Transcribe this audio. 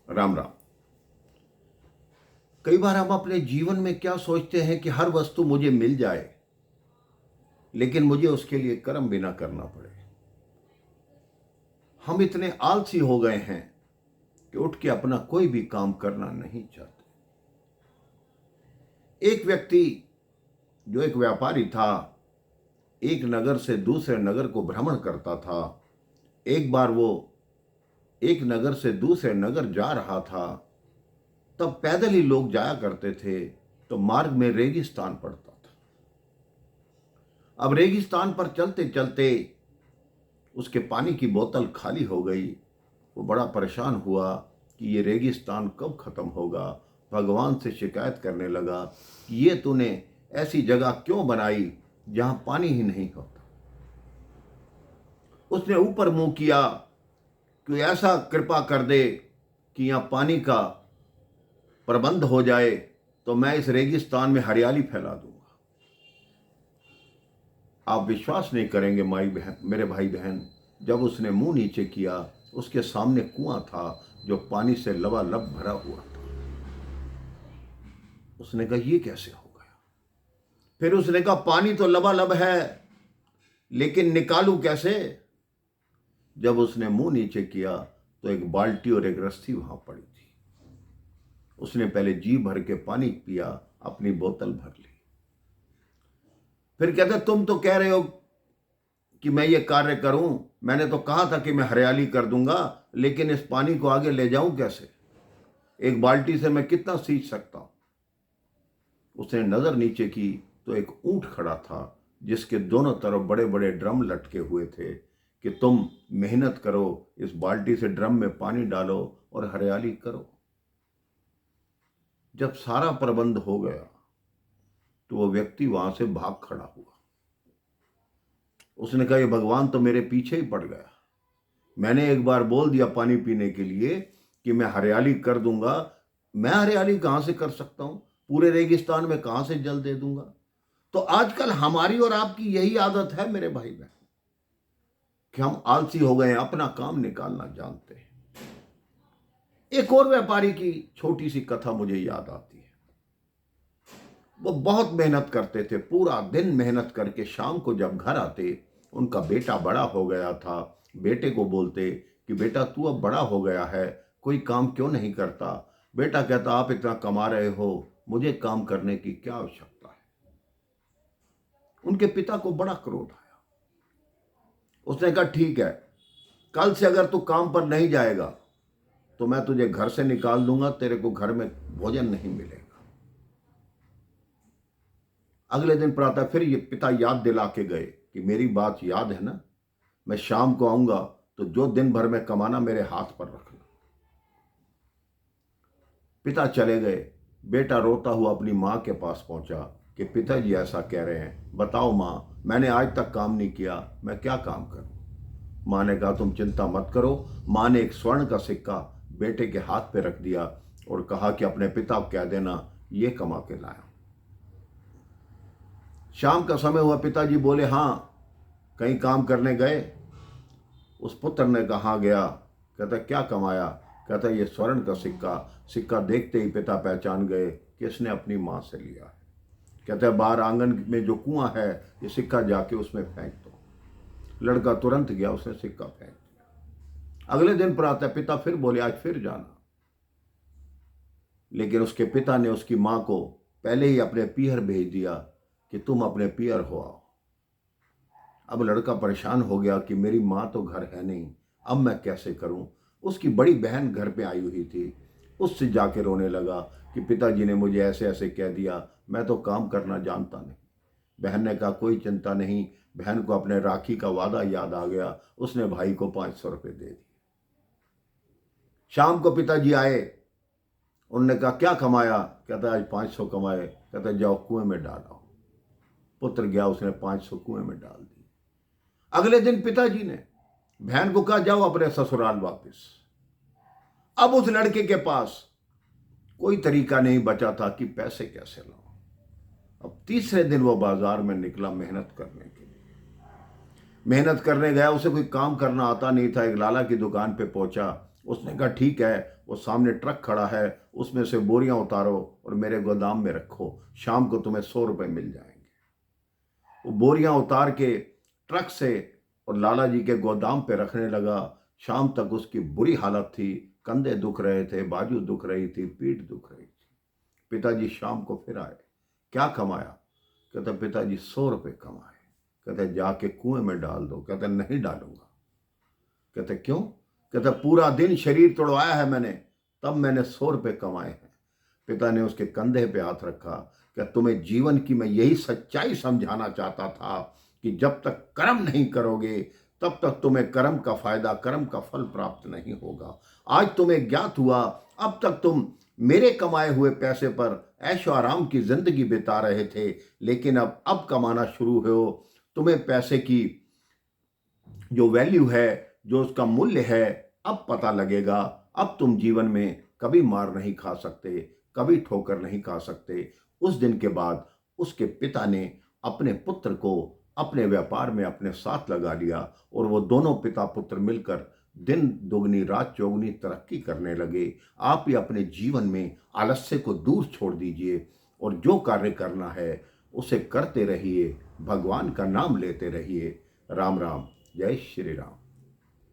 राम राम। कई बार हम अपने जीवन में क्या सोचते हैं कि हर वस्तु मुझे मिल जाए, लेकिन मुझे उसके लिए कर्म भी ना करना पड़े। हम इतने आलसी हो गए हैं कि उठ के अपना कोई भी काम करना नहीं चाहते। एक व्यक्ति जो एक व्यापारी था, एक नगर से दूसरे नगर को भ्रमण करता था। एक बार वो एक नगर से दूसरे नगर जा रहा था, तब पैदल ही लोग जाया करते थे, तो मार्ग में रेगिस्तान पड़ता था। अब रेगिस्तान पर चलते चलते उसके पानी की बोतल खाली हो गई। वो बड़ा परेशान हुआ कि ये रेगिस्तान कब खत्म होगा। भगवान से शिकायत करने लगा कि ये तूने ऐसी जगह क्यों बनाई जहां पानी ही नहीं होता। उसने ऊपर मुंह किया कि ऐसा कृपा कर दे कि यहाँ पानी का प्रबंध हो जाए, तो मैं इस रेगिस्तान में हरियाली फैला दूंगा। आप विश्वास नहीं करेंगे मेरे भाई बहन, जब उसने मुंह नीचे किया, उसके सामने कुआं था जो पानी से लबालब भरा हुआ था। उसने कहा ये कैसे हो गया। फिर उसने कहा पानी तो लबालब है, लेकिन निकालूं कैसे। जब उसने मुंह नीचे किया तो एक बाल्टी और एक रस्सी वहां पड़ी थी। उसने पहले जी भर के पानी पिया, अपनी बोतल भर ली। फिर कहते तुम तो कह रहे हो कि मैं ये कार्य करूं, मैंने तो कहा था कि मैं हरियाली कर दूंगा, लेकिन इस पानी को आगे ले जाऊं कैसे। एक बाल्टी से मैं कितना सींच सकता हूं। उसने नजर नीचे की तो एक ऊंट खड़ा था, जिसके दोनों तरफ बड़े बड़े ड्रम लटके हुए थे कि तुम मेहनत करो, इस बाल्टी से ड्रम में पानी डालो और हरियाली करो। जब सारा प्रबंध हो गया तो वो व्यक्ति वहां से भाग खड़ा हुआ। उसने कहा ये भगवान तो मेरे पीछे ही पड़ गया। मैंने एक बार बोल दिया पानी पीने के लिए कि मैं हरियाली कर दूंगा। मैं हरियाली कहां से कर सकता हूं, पूरे रेगिस्तान में कहां से जल दे दूंगा। तो आजकल हमारी और आपकी यही आदत है मेरे भाई बहन, कि हम आलसी हो गए हैं, अपना काम निकालना जानते हैं। एक और व्यापारी की छोटी सी कथा मुझे याद आती है। वो बहुत मेहनत करते थे, पूरा दिन मेहनत करके शाम को जब घर आते, उनका बेटा बड़ा हो गया था। बेटे को बोलते कि बेटा तू अब बड़ा हो गया है, कोई काम क्यों नहीं करता। बेटा कहता आप इतना कमा रहे हो, मुझे काम करने की क्या आवश्यकता है। उनके पिता को बड़ा क्रोध आया। उसने कहा ठीक है, कल से अगर तू काम पर नहीं जाएगा तो मैं तुझे घर से निकाल दूंगा, तेरे को घर में भोजन नहीं मिलेगा। अगले दिन प्रातः फिर ये पिता याद दिला के गए कि मेरी बात याद है ना, मैं शाम को आऊंगा तो जो दिन भर में कमाना मेरे हाथ पर रखना। पिता चले गए। बेटा रोता हुआ अपनी मां के पास पहुंचा कि पिताजी ऐसा कह रहे हैं, बताओ मां, मैंने आज तक काम नहीं किया, मैं क्या काम करूं। मां ने कहा तुम चिंता मत करो। मां ने एक स्वर्ण का सिक्का बेटे के हाथ पे रख दिया और कहा कि अपने पिता को कह देना ये कमा के लाया। शाम का समय हुआ, पिताजी बोले हाँ कहीं काम करने गए। उस पुत्र ने कहा हाँ गया। कहता क्या कमाया। कहता ये स्वर्ण का सिक्का। सिक्का देखते ही पिता पहचान गए कि इसने अपनी मां से लिया है। कहता बाहर आंगन में जो कुआं है, ये सिक्का जाके उसमें फेंक दो। लड़का तुरंत गया, उसने सिक्का फेंक दिया। अगले दिन प्रातः पिता फिर बोले आज फिर जाना, लेकिन उसके पिता ने उसकी मां को पहले ही अपने पीहर भेज दिया कि तुम अपने पीहर हो आओ। अब लड़का परेशान हो गया कि मेरी मां तो घर है नहीं, अब मैं कैसे करूं। उसकी बड़ी बहन घर पे आई हुई थी, उससे जाके रोने लगा कि पिताजी ने मुझे ऐसे ऐसे कह दिया, मैं तो काम करना जानता नहीं। बहन ने कहा कोई चिंता नहीं। बहन को अपने राखी का वादा याद आ गया, उसने भाई को 500 रुपये दे दिए। शाम को पिताजी आए, उन्होंने कहा क्या कमाया। कहता आज 500 कमाए। कहता जाओ कुएं में डालो। पुत्र गया, उसने 500 कुएं में डाल दी। अगले दिन पिताजी ने बहन को कहा जाओ अपने ससुराल वापस। अब उस लड़के के पास कोई तरीका नहीं बचा था कि पैसे कैसे लाओ। अब तीसरे दिन वो बाजार में निकला मेहनत करने के लिए। मेहनत करने गया, उसे कोई काम करना आता नहीं था। एक लाला की दुकान पे पहुंचा, उसने कहा ठीक है, वो सामने ट्रक खड़ा है, उसमें से बोरियां उतारो और मेरे गोदाम में रखो, शाम को तुम्हें 100 रुपये मिल जाएंगे। वो बोरियां उतार के ट्रक से और लाला जी के गोदाम पे रखने लगा। शाम तक उसकी बुरी हालत थी, कंधे दुख रहे थे, बाजू दुख रही थी, पीठ दुख रही थी। पिताजी शाम को फिर आए। क्या कमाया? कहता पिताजी 100 रुपये कमाए। कहते जाके कुएं में डाल दो। कहते नहीं डालूंगा। कहते क्यों? कहते पूरा दिन शरीर तोड़वाया है मैंने, तब मैंने 100 रुपये कमाए हैं। पिता ने उसके कंधे पे हाथ रखा। क्या तुम्हें जीवन की मैं यही सच्चाई समझाना चाहता था कि जब तक कर्म नहीं करोगे तब तक तुम्हें कर्म का फायदा, कर्म का फल प्राप्त नहीं होगा। आज तुम्हें ज्ञात हुआ, अब तक तुम मेरे कमाए हुए पैसे पर ऐशो आराम की जिंदगी बिता रहे थे, लेकिन अब कमाना शुरू हो, तुम्हें पैसे की जो वैल्यू है, जो उसका मूल्य है, अब पता लगेगा। अब तुम जीवन में कभी मार नहीं खा सकते, कभी ठोकर नहीं खा सकते। उस दिन के बाद उसके पिता ने अपने पुत्र को अपने व्यापार में अपने साथ लगा लिया और वो दोनों पिता पुत्र मिलकर दिन दोगुनी रात चौगुनी तरक्की करने लगे। आप भी अपने जीवन में आलस्य को दूर छोड़ दीजिए और जो कार्य करना है उसे करते रहिए, भगवान का नाम लेते रहिए। राम राम, जय श्री राम।